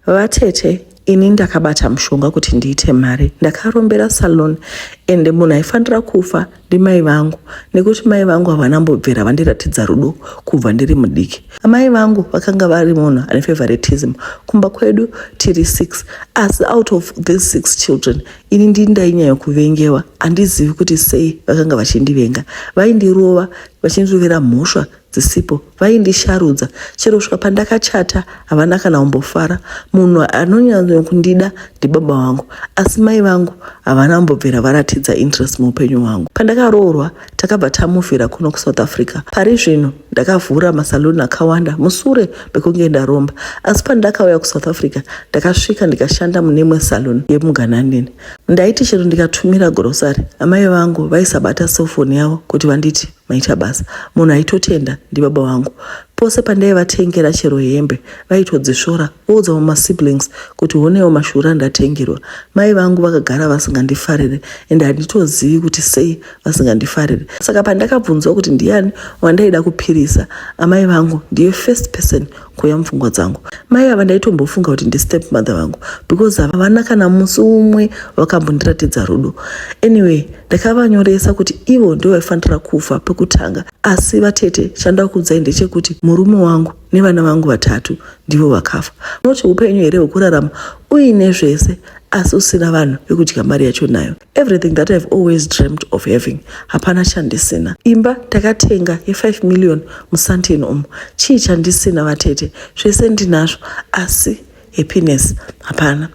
Vatete, ini ndakabata mushonga kuti ndiite mari. Ndakarombera salon ende munhu aifanira kufa ndimai vangu nekuti mai vangu havanambobvera vandiratidza rudo kubva ndiri mudiki. Amai vangu vakanga vari munhu ane favoritism. Kumba kwedu tiri 6 asi out of these 6 children ini ndainyanya kuvengewa. Handizivi kuti sei vakanga vachindivenga. Vaindirova vachindiruvira mhosva dzisipo, vaindisharudza. Chero kusvika pandakachata havana kana kumbofara. Munhu anonyanya kundida ndibaba vangu asi mai vangu havana kumbobvera varatidza interest muupenyu hwangu. Pandakaroorwa takabva tamuvhira kuno kuSouth Africa. Pari zvino ndakavhura masaloni akawanda musure mekunge ndaromba, asi pandakauya kuSouth Africa ndakasvika ndikashanda mune imwe salon yemugananini. Ndaiti chero ndikatumira grocery amai vangu vaisabata cellphone yavo kuti vanditi maita basa. Munhu aitotenda ndibaba vangu. Pose pandaivatengera chero hembe vaitodzisvora voudza masiblings kuti honewo mashura ndatengerwa. Mai vangu vakagara vasingandifarire ende handitozivi kuti sei vasingandifarire. Saka pandakabvunzwa kuti ndiani wandaida kupirisa, amai vangu ndiye first person kuuya mupfungwa dzangu. Mai ava ndaitombofunga kuti ndistep mother vangu because havana kana musi umwe vakambondiratidza rudo. Anyway, ndakavanyoresa kuti ivo ndio vaifanira kufa pekutanga, asi vatete chandakuudzai ndechekuti murume wangu nevana vangu 3 ndivo vakafa. Unoti upenyu here hwekurarama uine zvese asi usina vanhu vekudya mari yacho nayo. Everything that I've always dreamt of having hapana chandisina. Imba takatenga ye5 million musantini umu, chii chandisina vatete? Zvese ndinazvo asi happiness hapana.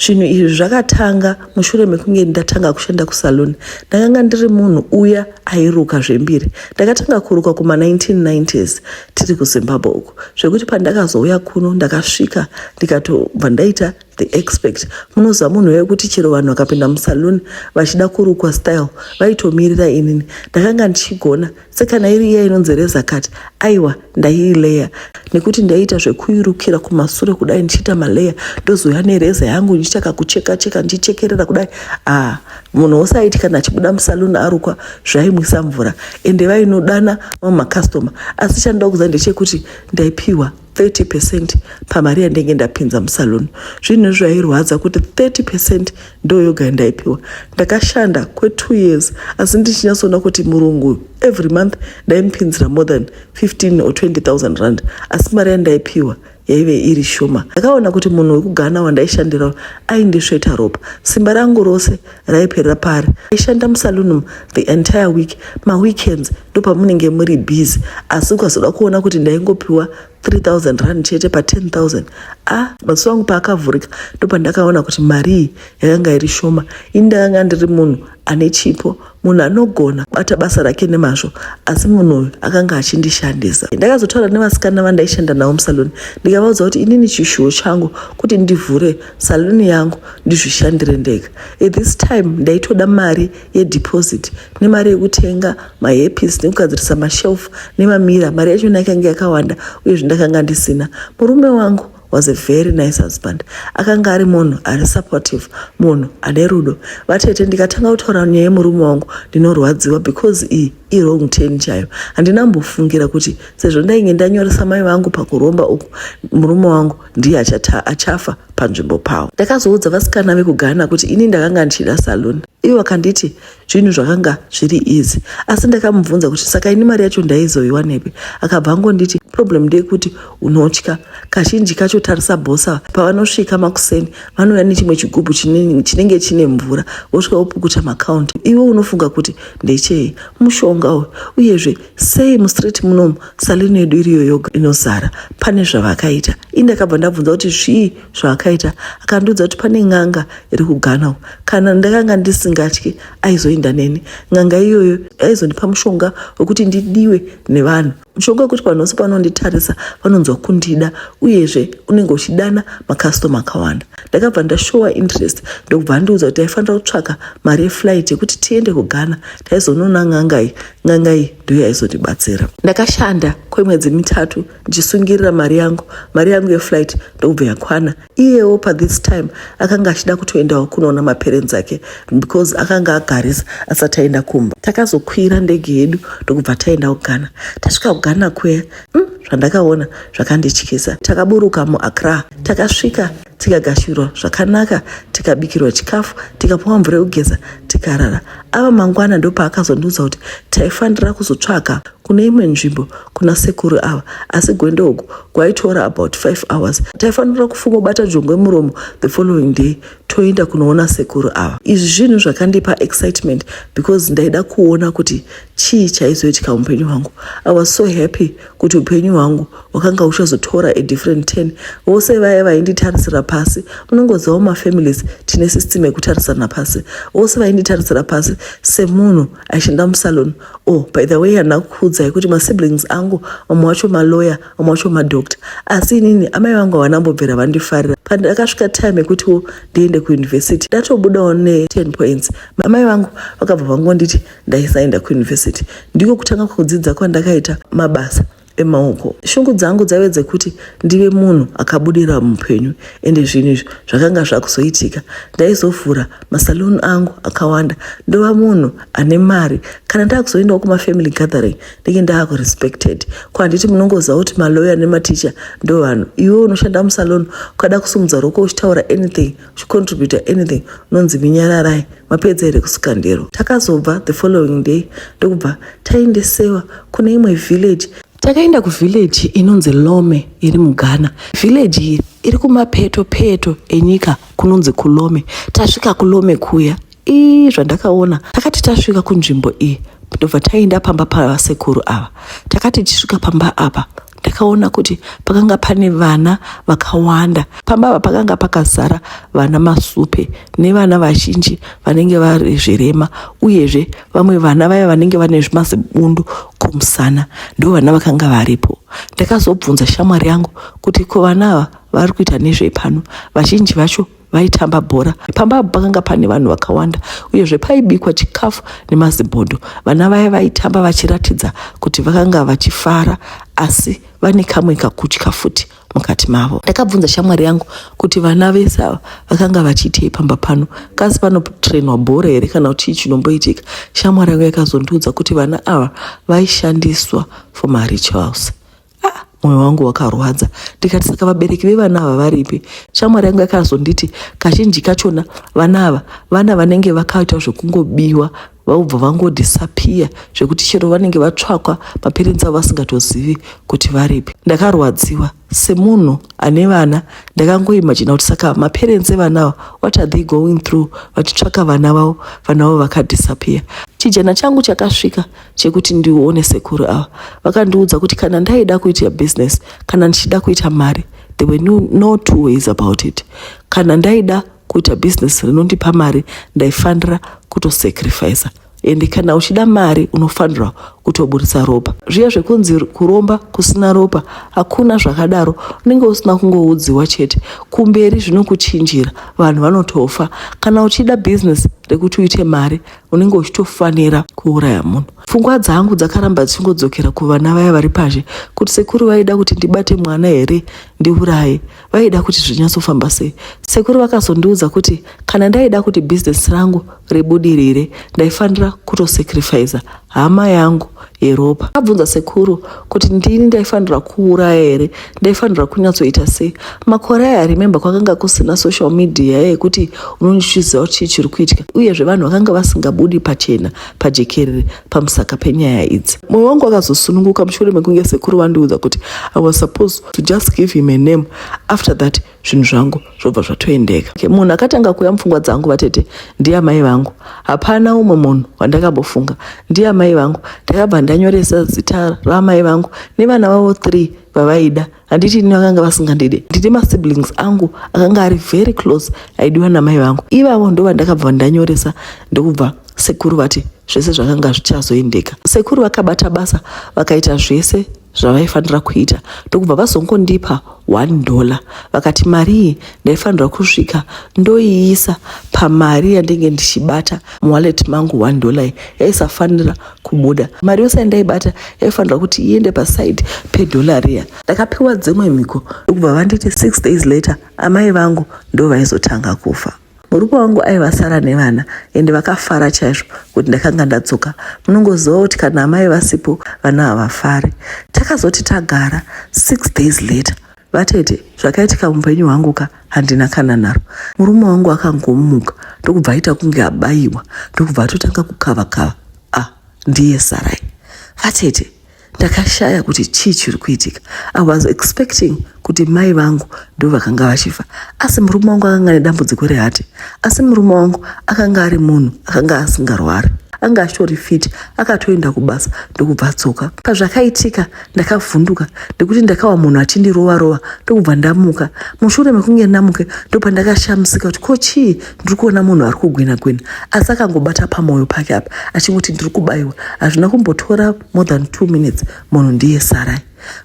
Zvinhu izvi zvakatanga mushure mekunge ndatanga kushanda kusaloni. Ndakanga ndiri munhu uya airuka zvembiri. Ndakatanga kuruka kuma 1990s tiri kuZimbabwe uko, zvekuti pandakazouya kuno ndakasvika ndikatobva ndaita the expect. Munoziva munhu wekuti chero vanhu vakapinda musaloni vachida kurukwa style vaitomirira inini. Ndakanga ndichigona sekana iri iya inonzi reza cut, aiwa ndaiileya nekuti ndaiita zvekuirukira kumasure kudai ndichiita maleya, ndozouya nereza yangu ndichitaka kucheka ndichekerera kudai. Munhu usaiti kana achibuda musaloni arukwa zvaimwisa mvura ende vainodana makastoma. Asi chandoda kuziva ndechekuti ndaipiwa 30% pamari yandenge ndapinza musaloni. Zvinhu zvairwadza kuti 30% ndo yoga ndaipiwa. Ndakashanda kwe2 years asi ndichinyatsona kuti murungu every month ndaimupinzira more than 15 or 20,000 rand, asi mari yandaipiwa yaive iri shoma. Ndakaona kuti munhu wekugana wandaishandira aindisveta ropa. Simba rangu rose raiperera pari. Aishanda musaloni the entire week. Weekends ndo pamunenge muri busy, asi ukazoda kuona kuti ndaingopiwa 3,000 rand chete pa 10,000. Mazuva angu paakavhurika ndo pandakaona kuti mari yakanga iri shoma. Indakanga ndiri munhu ane chipo, munhu anogona bata basa rake nemazvo, asi munhu akanga achindishandisa. Ndakazotaura nevasikana vandaishanda navo musaloni ndikavaudza kuti inini chishuwo changu kuti ndivhure saloni yangu ndizvishandire ndega. At this time ndaitoda mari yedeposit nemari yekutenga mahepiece nekugadzirisa mashelf nemamira. Mari yacho yakanga yakawanda uye zvindakanga ndisina. Murume wangu was a very nice husband. Akanga ari munhu ari supportive, munhu ane rudo. Vatete, ndikatanga kutaura nyaya yemurume wangu ndinorwadziwa because i wrong turn chayo. Handinambofungira kuti sezvo ndainge ndanyoresa mai vangu pakuromba uku, murume wangu ndiye achafa panzvimbo pawo. Ndakazoudza vasikana vekugana kuti ini ndakanga ndichida saloni. Ivo vakanditi zvinhu zvakanga zviri easy, asi ndakamubvunza kuti saka ini mari yacho ndaizoiwanepi. Akabva angonditi problem ndeyekuti unotya. Kazhinji kacho tarisa bhosa pavanosvika makuseni vanouya nechimwe chigubhu chinenge chine mvura vosvika vopukuta makaunti. Iwe unofunga kuti ndechei mushonga uyu, uyezve sei mustreet munomu saloni yedu iriyo yoga inozara. Pane zvavakaita. Indakabva ndabvunza kuti zvii zvavakaita. Akandiudza kuti pane n'anga iri kugana. Kana ndakanga ndisingatyi aizoenda neni. N'anga iyoyo aizondipa mushonga wekuti ndidiwe nevanhu. Mushonga wekuti vanhu vose panonditarisa vanonzwa kundida uyezve unenge uchidana makastoma akawanda. Ndakabva ndashowa interest ndokubva ndiudza kuti taifanira kutsvaka mari yeflight yekuti tiende kuGhana taizonona n'anga iyi. N'anga iyi ndiyo yaizondibatsira. Ndakashanda kwemwedzi 3 ndichisungirira mari yangu yeflight ndokubva yakwana. Iyewo pa this time akanga achida kutoendawo kunoona maparents ake because akanga agarisa asati aenda kumba. Takazokwira ndege yedu ndokubva taenda kuGhana. Tasvika kuGhana kweya zvandakaona zvakandityisa. Takaburuka muAccra, takasvika tikagashirwa zvakanaka, tikabikirwa chikafu, tikapuwa mvura yekugeza, tikarara. Ava mangwana ndopaakazondiudza kuti taifanira kuzotsvaka kune imwe nzvimbo kuna sekuru ava, asi gwendo uku kwaitora about 5 hours. Taifanira kufunga kubata jongwe muromo the following day toenda kunoona sekuru ava. Izvi zvinhu zvakandipa excitement because ndaida kuona kuti chii chaizoitika muupenyu hwangu. I was so happy kuti upenyu hwangu wakanga uchazotora a different turn. Vose vaya vainditarisira pasi, munongozivawo mafamilies tine system yekutarisana pasi. Vose vainditarisira pasi semunhu aishanda musalon. Oh, by the way, anakuudzai kuti masiblings angu mamwe wacho malawyer, mamwe wacho madoctor, asi inini amai vangu havanambobvira vandifarira. Pandakasvika time yekuti ndiende kuuniversity, ndatobudawo ne10 points. Amai vangu vakabva vangonditi ndaisaenda kuuniversity. Ndiko kutanga kudzidza kwandakaita mabasa emaoko. Shungu dzangu dzaive dzekuti ndive munhu akabudira muupenyu, ende zvinhu izvi zvakanga zvakuzoitika. Ndaizovhura masaluni angu akawanda, ndova munhu ane mari. Kana ndakuzoendawo kumafamily gathering ndenge ndaakurespected. Kwanditi munongoziva kuti malawyer nematicha ndo vanhu. Iwe unoshanda musaloni ukada kusumudza ruoko uchitaura anything, uchicontributa anything, unonzi minyararai, mapedza here kusuka ndiro. Takazobva the following day ndokubva taendesewa kune imwe village. Takaenda kuvillage inonzi Lome iri muGhana. Village iyi iri kumapeto enyika kunonzi kuLome. Tasvika kuLome kuya, zvandakaona takati tasvika kunzvimbo iyi ndobva taenda pamba pavasekuru ava. Takati tisvika pamba apa ndakaona kuti pakanga pane vana vakawanda. Pamba apa pakanga pakazara vana masupe nevana vazhinji vanenge vari zvirema, uyezve vamwe vana vaya vanenge vane zvimazibundu kumusana ndo vana vakanga varipo. Ndakazobvunza shamwari yangu kuti ko vana ava vari kuita nezvei pano. Vazhinji vacho vaitamba bhora. Pamba apa pakanga pane vanhu vakawanda, uyezve paibikwa chikafu nemazibhondo. Vana vaya vaitamba vachiratidza kuti vakanga vachifara, asi vane kamwe kakutya futi mukati mavo. Ndakabvunza shamwari yangu kuti vana vese ava vakanga vachiitei pamba pano, kasi panotrainwa bhora here kana kuti chii chinomboitika. Shamwari yangu yakazondiudza kuti vana ava vaishandiswa for marituals. Mwoyo wangu wakarwadza. Ndikati saka vabereki vevana ava varipi? Shamwari yangu yakazonditi kazhinji kachona vana ava vana vanenge vakaita zvekungobiwa vaubva vangodisappear, zvekuti chero vanenge vatsvakwa maparents avo vasingatozivi kuti varipi. Ndakarwadziwa semunhu ane vana. Ndakangoimagina kuti saka maparents evana ava what are they going through vachitsvaka vana vavo vakadisappear. Chijana changu chakasvika chekuti ndione sekuru ava. Vakandiudza kuti kana ndaida kuita business, kana ndichida kuita mari, there were no two ways about it. Kana ndaida kuita business rinondipa mari, ndaifanira kutosacrifice. Ende kana uchida mari unofanira kutoburitsa ropa. Zviya zvekunzi kuromba kusina ropa hakuna zvakadaro. Unenge usina kungoudziwa chete, kumberi zvinokuchinjira, vanhu vanotofa. Kana uchida business rekuti uite mari, unenge uchitofanira kuuraya munhu. Pfungwa dzangu dzakaramba dzichingodzokera kuvana vaya vari pazhe, kuti sekuru vaida kuti ndibate mwana here ndiuraye, vaida kuti zvinyatsofamba sei. Sekuru vakazondiudza kuti kana ndaida kuti business rangu ribudirire, ndaifanira kutosacrifice hama yangu yeropa. Abvunza sekuru kuti ndini ndaifanira kuuraya here, ndaifanira kunyatsoita sei. Makore aya remember kwakanga kusina social media yekuti unochiziva chii chiri kuitika, uyezve vanhu vakanga vasingabudi pachena pajekerere pamusaka penyaya idzi. Mwoyo wangu wakazosununguka mushure mekunge sekuru vandiudza kuti I was supposed to just give him a name. After that zvinhu zvangu zvobva zvatoendeka. Munhu akatanga kuuya mupfungwa dzangu vatete ndiye amai vangu. Hapana umwe munhu wandakambofunga, ndiye amai vangu. Ndakabva ndanyoresa zita ramai vangu nevana vavo 3 vavaida. Handiti ini vakanga vasingandide. Ndine masiblings angu akanga ari very close aidiwa namai vangu. Ivavo ndo vandakabva ndanyoresa ndokubva sekuru vati zvese zvakanga zvichazoendeka. Sekuru vakabata basa vakaita zvese zvavaifanira kuita, ndokubva vazongondipa $1. Vakati mari iyi ndaifanira kusvika ndoiisa pamari yandenge ndichibata muwallet mangu. $1 yaisafanira kubuda. Mari yose yandaibata yaifanira kuti iende paside $1 riya. Ndakapiwa dzimwe mhiko ndokubva vanditi 6 days later amai vangu ndo vaizotanga kufa. murume wangu aivasara nevana ende vakafara chaizvo kuti ndakanga ndadzoka. Munongoziva kuti kana amai vasipo vana havafari. Takazoti tagara 6 days later, vatete zvakaitika muupenyu hwangu ka handina kana naro. Murume wangu akangomuka ndokubva aita kunge abayiwa, ndokubva atotanga kukava-kava. Ndiye Sarai. Vatete ndakashaya kuti chii chiri kuitika. I was expecting kuti mai vangu ndo vakanga vachifa, asi murume wangu akanga nedambudziko rehati, asi murume wangu akanga ari munhu akanga asingarwari, anga ashori fiti, akatoenda kubasa ndokubva atsoka. Pazvakaitika ndakavhunduka ndekuti ndakawa munhu achindirova-rova ndokubva ndamuka. Mushure mekunge ndamuke ndopandakashamisika kuti ko chii ndiri kuona munhu ari kugwena-gwena, asi akangobata pamwoyo pake apa achingoti ndiri kubayiwa. Hazvina kumbotora more than 2 minutes, munhu ndiye Sarai.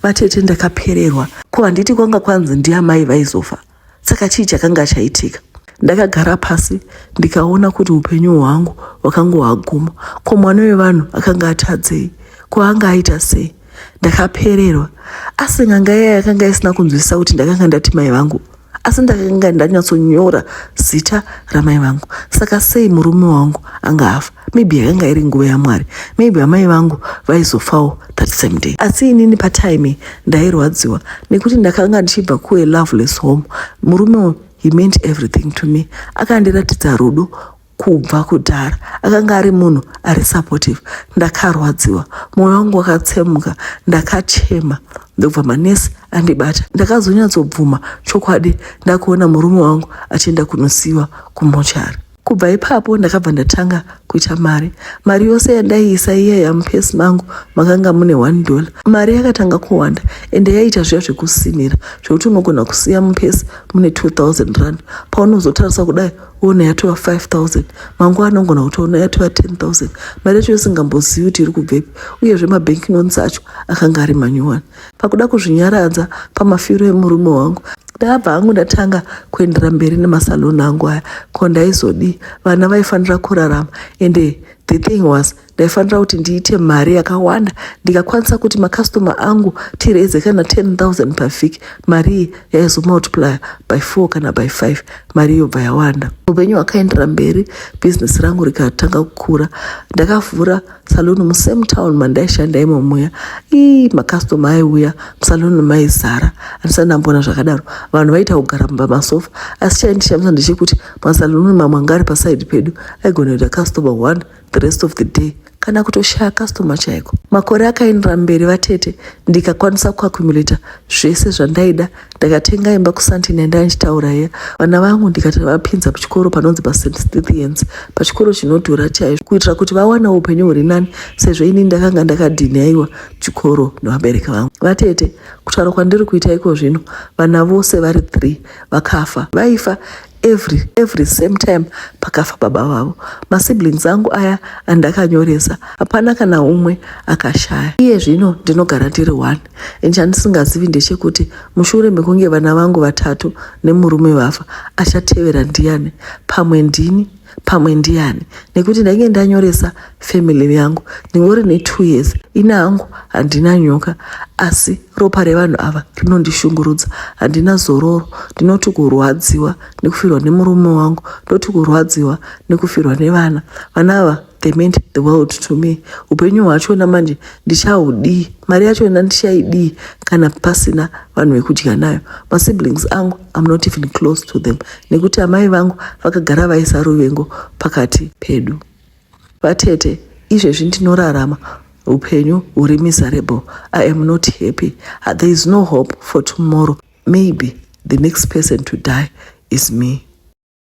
Vatete ndakapererwa. Ko handiti kwanga kwanzi ndiamai vaizofa? Saka chii chakanga chaitika? Ndakagara pasi ndikaona kuti upenyu hwangu hwakanga hwaguma. Ko mwana wevanhu akanga atadzei? Ko anga aita sei? Ndakapererwa. Asi n'anga yaya yakanga isina kunzwisisa kuti ndakanga ndati mai vangu, asi ndakanga ndanyatsonyora zita ramai vangu. Saka sei murume wangu anga afa? Maybe yakanga iri nguva yaMwari, maybe amai vangu vaizofawo that same day. Asi inini patime ndairwadziwa nekuti ndakanga ndichibva ku a loveless home. Murume he meant everything to me. Akandiratidza rudo kubva kudhara, akanga ari munhu ari supportive. Ndakarwadziwa, mwoyo wangu wakatsemuka, ndakachema, ndobva manesi andibata. Ndakazonyatsobvuma chokwadi ndakuona murume wangu achienda kunosiyiwa kumochari. Kubva ipapo ndakabva ndatanga kuita mari yose yandaiisa iya yamupesi mangu makanga mune $1. Mari yakatanga kuwanda ende yaita zviya zvekusimira zvokuti unogona kusiya mupesi mune 2,000 rand, paunozotarisa kudai uona yatova 5,000, manguva anogona kutoona yatova 10,000. Mari yacho yosingambozivi kuti iri kubvepi, uyezve mabank notes acho akanga ari manyuwani. Pakuda kuzvinyaradza pamafiro emurume wangu, ndabva hangu ndatanga kuendera mberi nemasaloni angu aya. Ko ndaizodi vana vaifanira kurarama, ende the thing was ndaifanira kuti ndiite mari yakawanda ndikakwanisa kuti makastoma angu tireze kana 10,000 pavhiki. Mari yaizomultiply by 4 kana by 5, mari yobva yawanda. Upenyu hwakaendera mberi, business rangu rikatanga kukura. Ndakavhura saloni musame town mandaishanda imomuya. Makastoma aiuya musaloni maizara, handisati ndamboona zvakadaro. Vanhu vaita kugara pamasofa, asi chaindishamisa ndechekuti masaloni mamwe anga ari paside pedu aigona kuita customer 1 the rest of the day, kana kutoshaya customer chaiko. Makore akaendera mberi vatete, ndikakwanisa kuaccumulata zvese zvandaida. Ndakatenga imba kuSandton yandainchitaura iya. Vana vangu ndikati vapinza pachikoro panonzi paSt Stithians, pachikoro chinodhura chaizvo, kuitira kuti vawane upenyu huri nani, sezvo ini ndakanga ndakadhinaiwa chikoro nevabereki vangu. Vatete, kutaura kwandiri kuita iko zvino, vana vose vari 3 vakafa. Vaifa every same time pakafa baba vavo. Masiblings angu aya andakanyoresa, hapana kana umwe akashaya. Iye zvino ndinogara ndiri 1. Chandisingazivi ndechekuti mushure mekunge vana vangu 3 nemurume vafa, achatevera ndiani? Pamwe ndini, pamwe ndiani? Nekuti ndainge ndanyoresa family yangu ndingori ne2 years. Ina hangu handina nyoka, asi ropa revanhu ava rinondishungurudza. Handina zororo, ndinoti kurwadziwa nekufirwa nemurume wangu, ndoti kurwadziwa nekufirwa nevana. Vana ava they meant the world to me. Upenyu hwachona manje ndichaudii, mari yachona ndichaidii kana pasina vanhu vekudya nayo. Masiblings angu I'm not even close to them, nekuti amai vangu vakagara vaisa ruvengo pakati pedu. Vatete, izvezvi ndinorarama upenyu huri miserable. I am not happy. There is no hope for tomorrow. Maybe the next person to die is me.